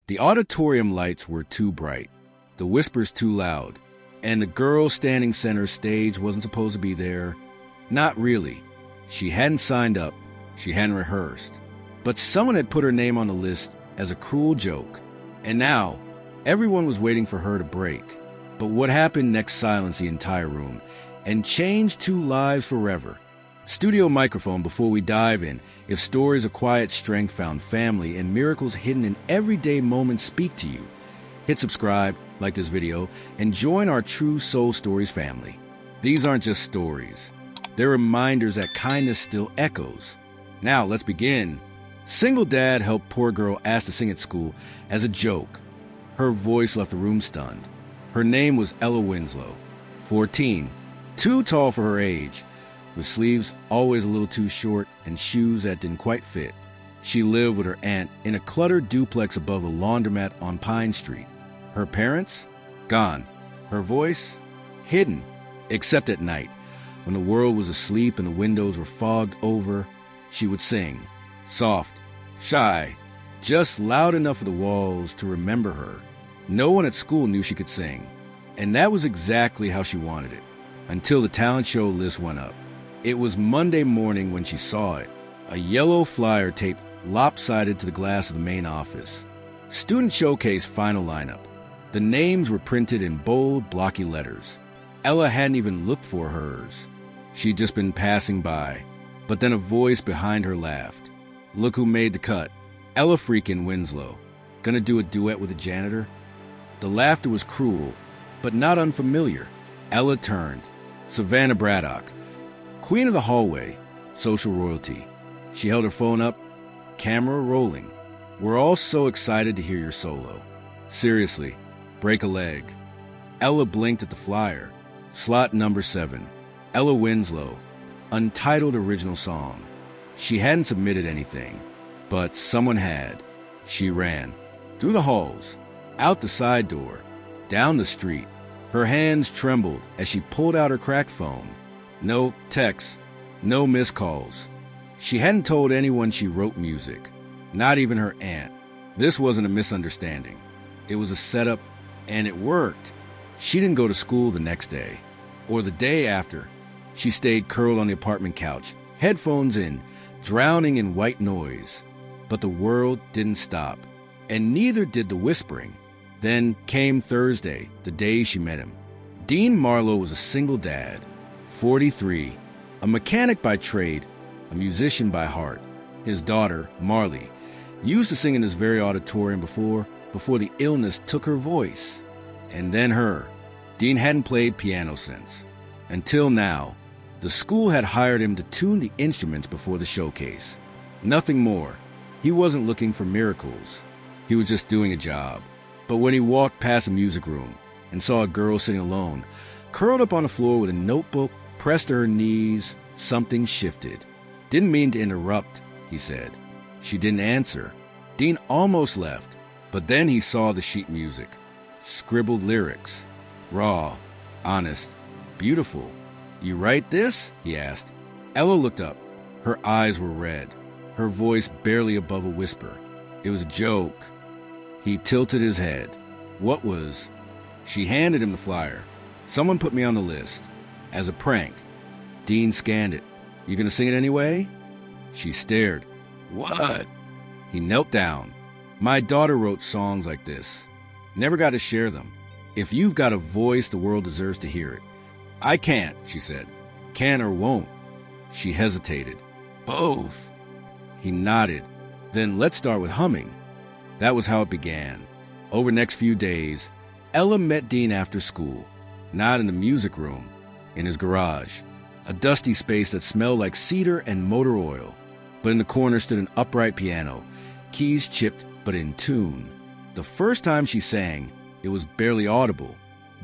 The auditorium lights were too bright, the whispers too loud, and the girl standing center stage wasn't supposed to be there. Not really. She hadn't signed up. She hadn't rehearsed. But someone had put her name on the list as a cruel joke. And now, everyone was waiting for her to break. But what happened next silenced the entire room and changed two lives forever. Studio microphone before we dive in. If stories of quiet strength found family and miracles hidden in everyday moments speak to you, hit subscribe, like this video, and join our True Soul Stories family. These aren't just stories. They're reminders that kindness still echoes. Now, let's begin. Single dad helped poor girl asked to sing at school as a joke. Her voice left the room stunned. Her name was Ella Winslow, 14, too tall for her age, with sleeves always a little too short and shoes that didn't quite fit. She lived with her aunt in a cluttered duplex above a laundromat on Pine Street. Her parents? Gone. Her voice? Hidden, except at night. When the world was asleep and the windows were fogged over, she would sing. Soft, shy, just loud enough for the walls to remember her. No one at school knew she could sing, and that was exactly how she wanted it, until the talent show list went up. It was Monday morning when she saw it, a yellow flyer taped lopsided to the glass of the main office. Student Showcase final lineup. The names were printed in bold, blocky letters. Ella hadn't even looked for hers. She'd just been passing by, but then a voice behind her laughed. Look who made the cut. Ella freaking Winslow. Gonna do a duet with the janitor? The laughter was cruel, but not unfamiliar. Ella turned. Savannah Braddock, queen of the hallway, social royalty. She held her phone up, camera rolling. We're all so excited to hear your solo. Seriously, break a leg. Ella blinked at the flyer. Slot number 7. Ella Winslow. Untitled original song. She hadn't submitted anything, but someone had. She ran. Through the halls, out the side door, down the street. Her hands trembled as she pulled out her cracked phone. No texts, no missed calls. She hadn't told anyone she wrote music, not even her aunt. This wasn't a misunderstanding. It was a setup, and it worked. She didn't go to school the next day, or the day after. She stayed curled on the apartment couch, headphones in, drowning in white noise. But the world didn't stop, and neither did the whispering. Then came Thursday, the day she met him. Dean Marlowe was a single dad, 43, a mechanic by trade, a musician by heart. His daughter, Marley, used to sing in this very auditorium before the illness took her voice. And then her. Dean hadn't played piano since. Until now. The school had hired him to tune the instruments before the showcase. Nothing more. He wasn't looking for miracles. He was just doing a job. But when he walked past a music room and saw a girl sitting alone, curled up on the floor with a notebook pressed to her knees, something shifted. Didn't mean to interrupt, he said. She didn't answer. Dean almost left, but then he saw the sheet music. Scribbled lyrics. Raw, honest, beautiful. You write this? He asked. Ella looked up. Her eyes were red, her voice barely above a whisper. It was a joke. He tilted his head. What was? She handed him the flyer. Someone put me on the list. As a prank. Dean scanned it. You gonna sing it anyway? She stared. What? He knelt down. My daughter wrote songs like this. Never got to share them. If you've got a voice, the world deserves to hear it. I can't, she said. Can or won't. She hesitated. Both. He nodded. Then let's start with humming. That was how it began. Over the next few days, Ella met Dean after school. Not in the music room, in his garage. A dusty space that smelled like cedar and motor oil. But in the corner stood an upright piano, keys chipped but in tune. The first time she sang, it was barely audible.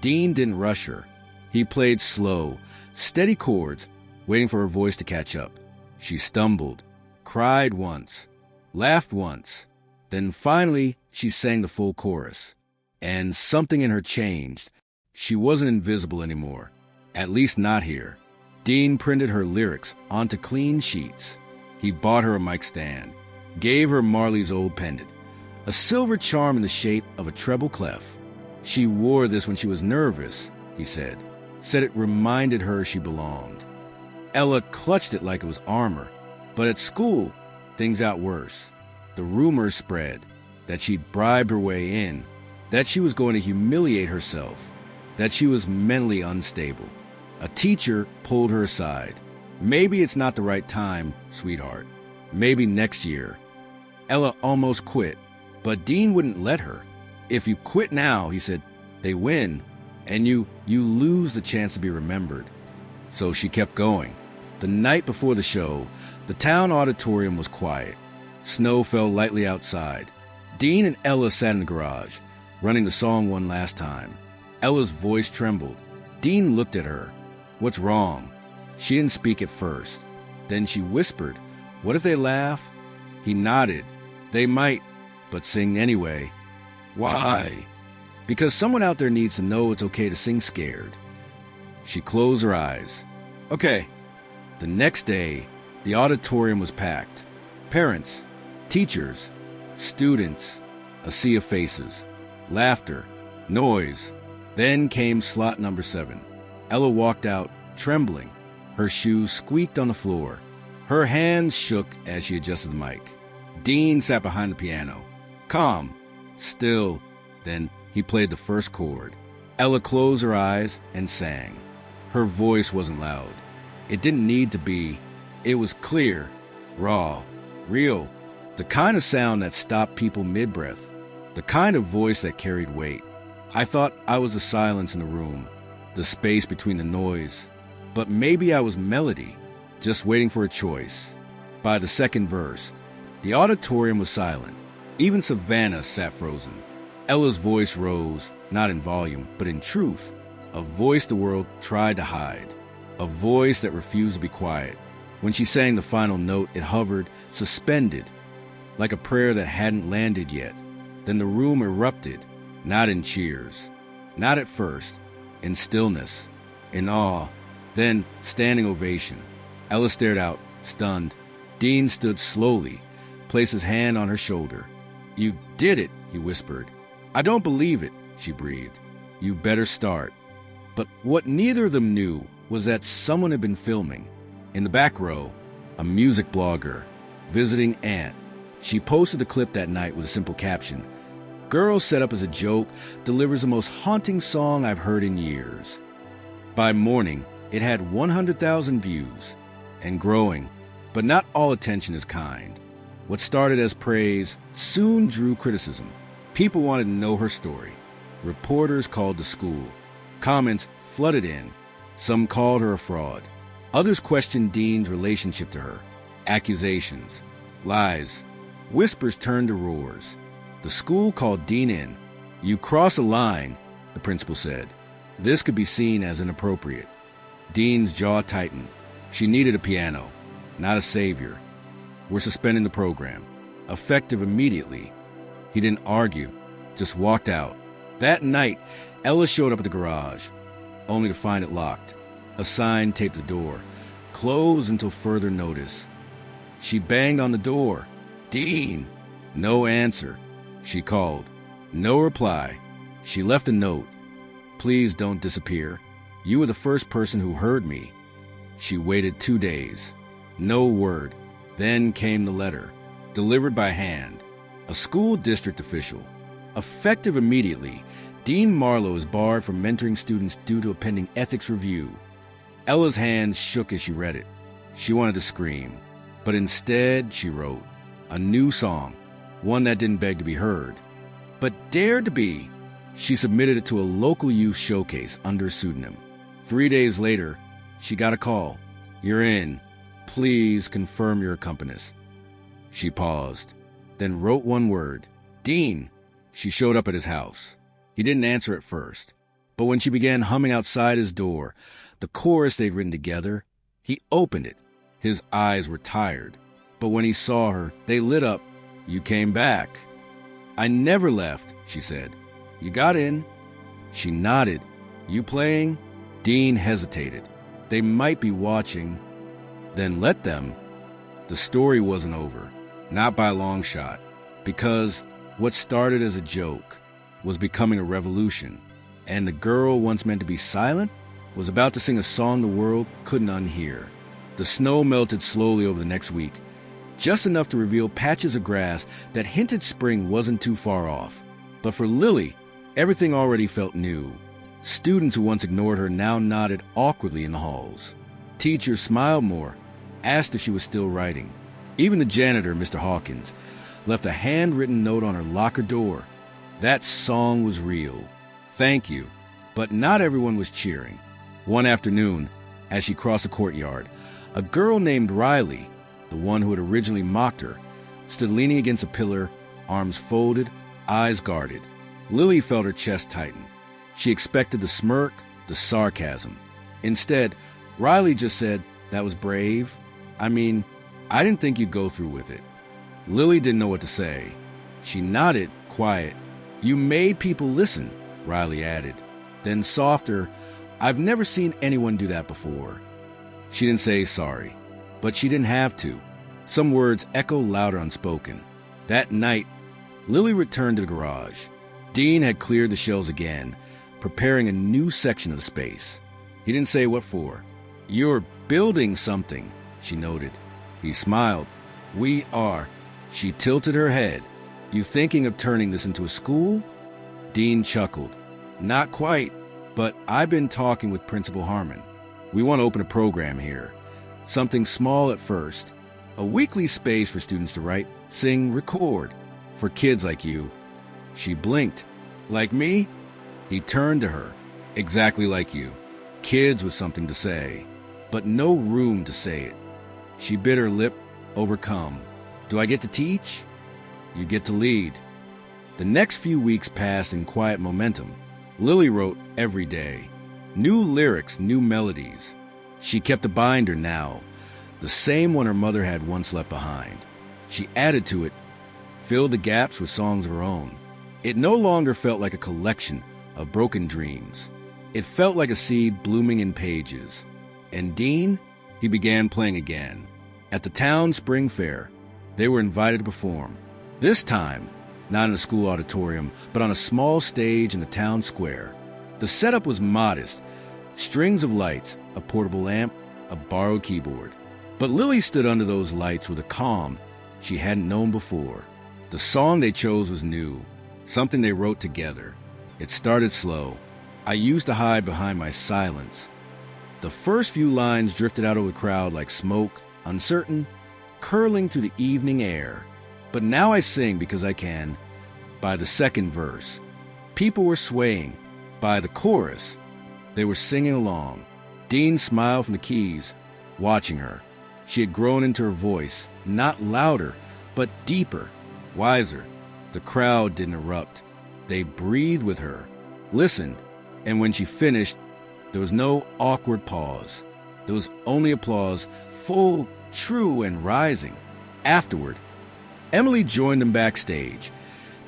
Dean didn't rush her. He played slow, steady chords, waiting for her voice to catch up. She stumbled, cried once, laughed once. Then finally, she sang the full chorus. And something in her changed. She wasn't invisible anymore, at least not here. Dean printed her lyrics onto clean sheets. He bought her a mic stand, gave her Marley's old pendant, a silver charm in the shape of a treble clef. She wore this when she was nervous, he said it reminded her she belonged. Ella clutched it like it was armor, but at school, things got worse. The rumors spread that she'd bribed her way in, that she was going to humiliate herself, that she was mentally unstable. A teacher pulled her aside. Maybe it's not the right time, sweetheart. Maybe next year. Ella almost quit, but Dean wouldn't let her. If you quit now, he said, they win, and you lose the chance to be remembered. So she kept going. The night before the show, the town auditorium was quiet. Snow fell lightly outside. Dean and Ella sat in the garage, running the song one last time. Ella's voice trembled. Dean looked at her. What's wrong? She didn't speak at first. Then she whispered, what if they laugh? He nodded. They might, but sing anyway. Why? Because someone out there needs to know it's okay to sing scared. She closed her eyes. Okay. The next day, the auditorium was packed. Parents, teachers, students, a sea of faces, laughter, noise. Then came slot number 7. Ella walked out, trembling. Her shoes squeaked on the floor. Her hands shook as she adjusted the mic. Dean sat behind the piano, calm, still. Then he played the first chord. Ella closed her eyes and sang. Her voice wasn't loud. It didn't need to be. It was clear, raw, real, the kind of sound that stopped people mid-breath, the kind of voice that carried weight. I thought I was the silence in the room, the space between the noise, but maybe I was melody, just waiting for a choice. By the second verse, the auditorium was silent. Even Savannah sat frozen. Ella's voice rose, not in volume, but in truth, a voice the world tried to hide, a voice that refused to be quiet. When she sang the final note, it hovered, suspended, like a prayer that hadn't landed yet. Then the room erupted, not in cheers, not at first, in stillness, in awe, then standing ovation. Ella stared out, stunned. Dean stood slowly, placed his hand on her shoulder. You did it, he whispered. I don't believe it, she breathed. You better start. But what neither of them knew was that someone had been filming. In the back row, a music blogger, visiting aunt. She posted the clip that night with a simple caption. Girl set up as a joke, delivers the most haunting song I've heard in years. By morning, it had 100,000 views, and growing, but not all attention is kind. What started as praise soon drew criticism. People wanted to know her story. Reporters called the school. Comments flooded in. Some called her a fraud. Others questioned Dean's relationship to her. Accusations, lies, whispers turned to roars. The school called Dean in. You cross a line, the principal said. This could be seen as inappropriate. Dean's jaw tightened. She needed a piano, not a savior. We're suspending the program. Effective immediately. He didn't argue, just walked out. That night, Ella showed up at the garage, only to find it locked. A sign taped the door, closed until further notice. She banged on the door. Dean! No answer. She called. No reply. She left a note. Please don't disappear. You were the first person who heard me. She waited 2 days. No word. Then came the letter, delivered by hand. A school district official. Effective immediately, Dean Marlowe is barred from mentoring students due to a pending ethics review. Ella's hands shook as she read it. She wanted to scream, but instead she wrote a new song, one that didn't beg to be heard, but dared to be. She submitted it to a local youth showcase under a pseudonym. 3 days later, she got a call. You're in. Please confirm your accompanist. She paused, then wrote one word. Dean. She showed up at his house. He didn't answer at first, but when she began humming outside his door, the chorus they'd written together, he opened it. His eyes were tired, but when he saw her, they lit up. You came back. I never left, she said. You got in. She nodded. You playing? Dean hesitated. They might be watching. Then let them. The story wasn't over, not by a long shot, because What started as a joke was becoming a revolution, and the girl once meant to be silent was about to sing a song the world couldn't unhear. The snow melted slowly over the next week, just enough to reveal patches of grass that hinted spring wasn't too far off. But for Lily, everything already felt new. Students who once ignored her now nodded awkwardly in the halls. Teachers smiled more, asked if she was still writing. Even the janitor, Mr. Hawkins, left a handwritten note on her locker door. That song was real. Thank you. But not everyone was cheering. One afternoon, as she crossed the courtyard, a girl named Riley, the one who had originally mocked her, stood leaning against a pillar, arms folded, eyes guarded. Lily felt her chest tighten. She expected the smirk, the sarcasm. Instead, Riley just said, "That was brave. I mean, I didn't think you'd go through with it." Lily didn't know what to say. She nodded, quiet. "You made people listen," Riley added. Then softer, "I've never seen anyone do that before." She didn't say sorry, but she didn't have to. Some words echo louder unspoken. That night, Lily returned to the garage. Dean had cleared the shelves again, preparing a new section of the space. He didn't say what for. "You're building something," she noted. He smiled. "We are." She tilted her head. "You thinking of turning this into a school?" Dean chuckled. "Not quite, but I've been talking with Principal Harmon. We want to open a program here. Something small at first. A weekly space for students to write, sing, record. For kids like you." She blinked. "Like me?" He turned to her. "Exactly like you. Kids with something to say, but no room to say it." She bit her lip, overcome. "Do I get to teach?" "You get to lead." The next few weeks passed in quiet momentum. Lily wrote every day. New lyrics, new melodies. She kept a binder now, the same one her mother had once left behind. She added to it, filled the gaps with songs of her own. It no longer felt like a collection of broken dreams. It felt like a seed blooming in pages. And Dean, he began playing again. At the town spring fair, they were invited to perform. This time, not in a school auditorium, but on a small stage in the town square. The setup was modest. Strings of lights, a portable lamp, a borrowed keyboard. But Lily stood under those lights with a calm she hadn't known before. The song they chose was new, something they wrote together. It started slow. "I used to hide behind my silence." The first few lines drifted out over the crowd like smoke, uncertain, curling through the evening air. "But now I sing because I can." By the second verse, people were swaying. By the chorus, they were singing along. Dean smiled from the keys, watching her. She had grown into her voice, not louder, but deeper, wiser. The crowd didn't erupt. They breathed with her, listened, and when she finished, there was no awkward pause. There was only applause, full, true, and rising. Afterward, Emily joined them backstage,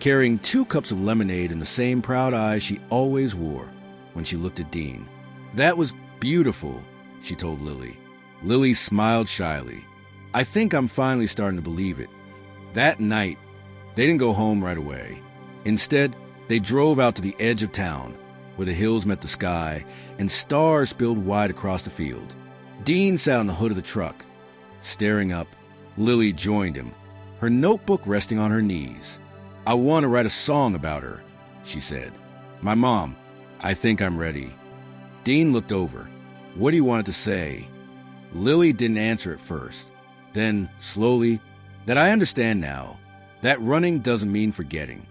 carrying 2 cups of lemonade and the same proud eyes she always wore when she looked at Dean. "That was beautiful," she told Lily. Lily smiled shyly. "I think I'm finally starting to believe it." That night, they didn't go home right away. Instead, they drove out to the edge of town, where the hills met the sky and stars spilled wide across the field. Dean sat on the hood of the truck. Staring up, Lily joined him, her notebook resting on her knees. "I want to write a song about her," she said. "My mom. I think I'm ready." Dean looked over. "What do you want it to say?" Lily didn't answer at first. Then, slowly, "That I understand now. That running doesn't mean forgetting.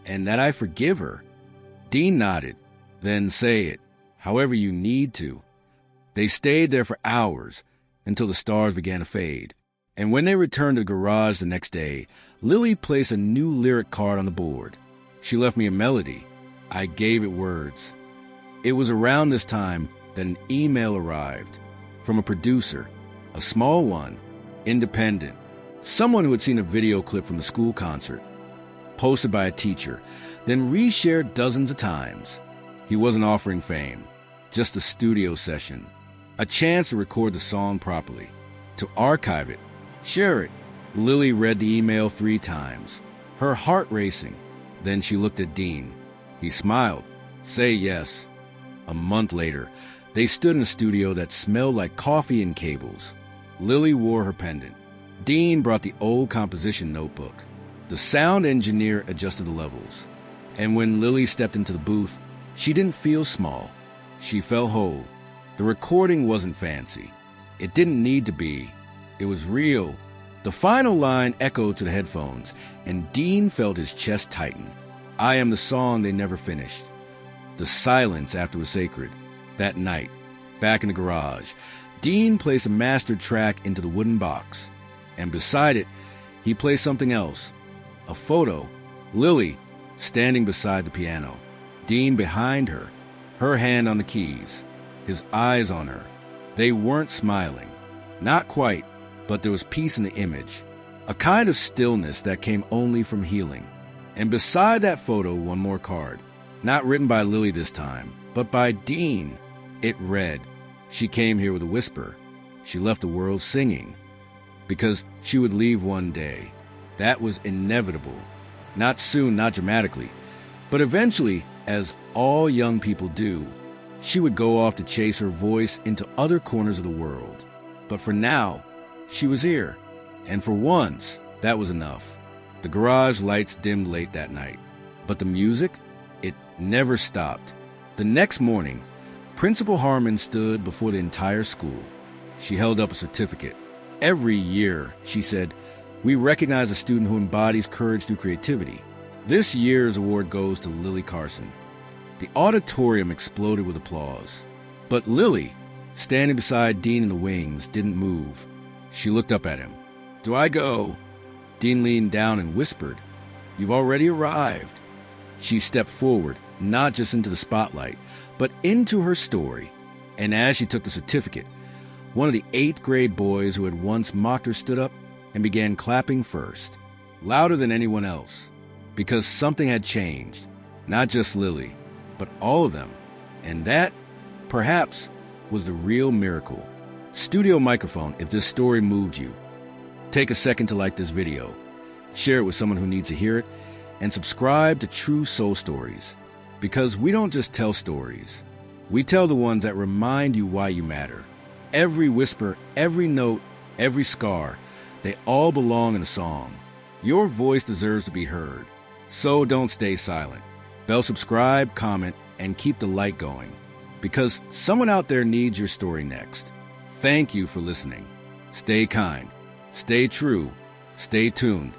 And that I forgive her." Dean nodded. "Then say it, however you need to." They stayed there for hours, until the stars began to fade. And when they returned to the garage the next day, Lily placed a new lyric card on the board. She left me a melody. I gave it words. It was around this time that an email arrived from a producer, a small one, independent, someone who had seen a video clip from the school concert, posted by a teacher, then reshared dozens of times. He wasn't offering fame, just a studio session, a chance to record the song properly, to archive it, share it. Lily read the email 3 times, her heart racing. Then she looked at Dean. He smiled. Say yes. A month later, they stood in a studio that smelled like coffee and cables. Lily wore her pendant. Dean brought the old composition notebook. The sound engineer adjusted the levels. And when Lily stepped into the booth, she didn't feel small. She felt whole. The recording wasn't fancy. It didn't need to be. It was real. The final line echoed to the headphones, and Dean felt his chest tighten. I am the song they never finished. The silence after was sacred. That night, back in the garage, Dean placed a mastered track into the wooden box. And beside it, he placed something else. A photo. Lily, standing beside the piano. Dean behind her, her hand on the keys, his eyes on her. They weren't smiling. Not quite, but there was peace in the image. A kind of stillness that came only from healing. And beside that photo, one more card. Not written by Lily this time, but by Dean. It read, she came here with a whisper. She left the world singing. Because she would leave one day. That was inevitable. Not soon, not dramatically. But eventually, as all young people do, she would go off to chase her voice into other corners of the world. But for now, she was here. And for once, that was enough. The garage lights dimmed late that night. But the music, it never stopped. The next morning, Principal Harmon stood before the entire school. She held up a certificate. Every year, she said, we recognize a student who embodies courage through creativity. This year's award goes to Lily Carson. The auditorium exploded with applause. But Lily, standing beside Dean in the wings, didn't move. She looked up at him. Do I go? Dean leaned down and whispered, you've already arrived. She stepped forward, not just into the spotlight, but into her story. And as she took the certificate, one of the 8th grade boys who had once mocked her stood up and began clapping first, louder than anyone else, because something had changed, not just Lily, but all of them. And that, perhaps, was the real miracle. Studio microphone, if this story moved you. Take a second to like this video, share it with someone who needs to hear it, and subscribe to True Soul Stories. Because we don't just tell stories, we tell the ones that remind you why you matter. Every whisper, every note, every scar, they all belong in a song. Your voice deserves to be heard, so don't stay silent. Bell subscribe, comment, and keep the light going, because someone out there needs your story next. Thank you for listening. Stay kind, stay true, stay tuned,